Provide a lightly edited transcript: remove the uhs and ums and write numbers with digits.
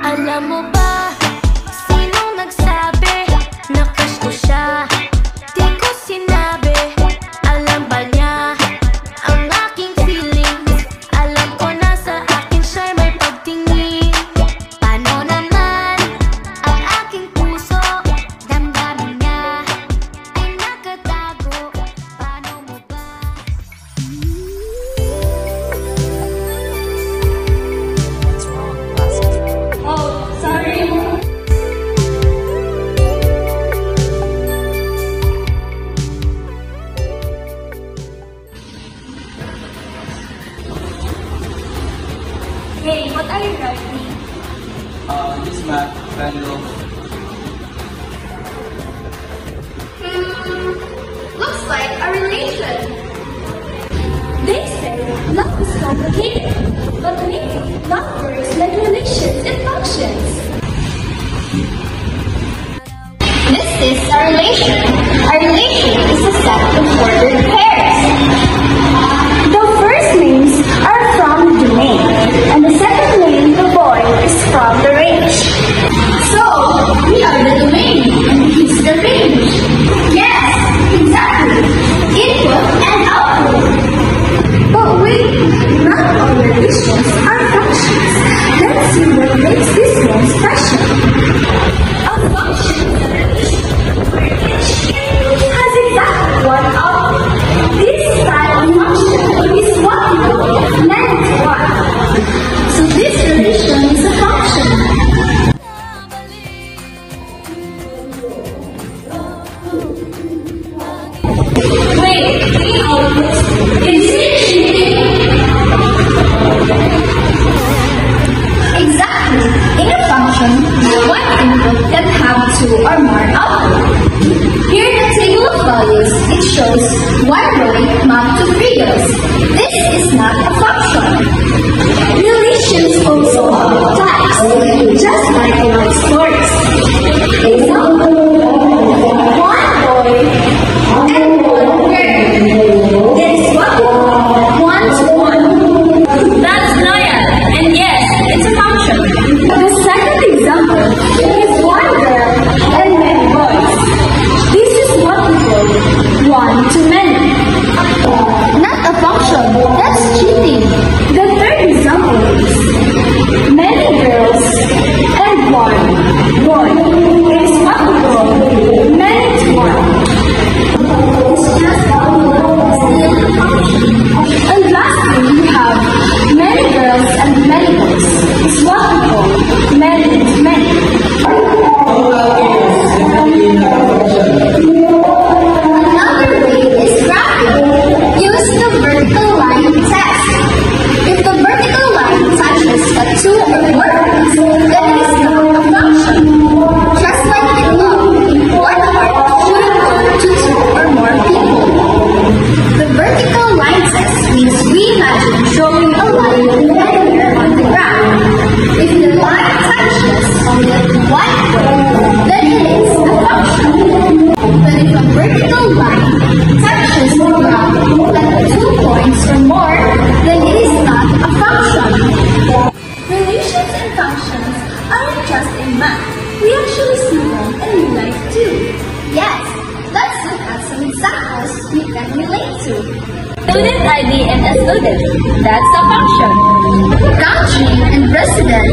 Alam mo ba, sinong nagsabi na crush ko siya? Di ko sinabi, alam ba niya ang aking feelings? Alam ko na sa akin siya'y may pagtingin. Paano naman ang aking puso? Damdamin niya ay nakatago. Paano mo ba? Oh, sorry. Hey, what are you writing? This map, Bangalore. Looks like a relation. They say love is complicated, but maybe love works like relations and functions. This is a relation. A relation is a set of ordered pairs. The first names are from the domain, and the second name, the boy, is from the range. So, we are the domain, and he's the range. Yes, exactly. Input and output. But wait, not all relations are functions. Let's see what makes this one special. A function is a relation where each input has exactly one output. This type of function is what we call length one. So this relation is a function. Wait, three outputs. Is it cheating? Exactly. In a function, one input can have two or more outputs. Here in the table of values, it shows one boy mapped to three girls. This is not a function. Relations also have types, just like love stories. Example, one boy and one girl. That is what we call one-to-one. That's loyal, and yes, it's a function. The second example is one girl and many boys. This is what we call one-to-many. Not a function, that's cheating. The third example is many girls and one boy. It is what we call many-to-one. It's just how we know still a function. And lastly, we have many girls and many boys. It's what we call many-to-many. Another way is graphing. Use the vertical line test. If the vertical line touches a two or more points, then it is not a function. Just like in love, one heart shouldn't go to two or more people. The vertical line test means we imagine drawing a line anywhere on the graph. If the line touches only one point, then it is a function. But if a vertical line touches the graph at 2 points or more, then it is not a function. Relations and functions aren't just in math. We actually see them in real life too. Yes, let's look at some examples we can relate to. Student ID and a student, that's a function. Country and president,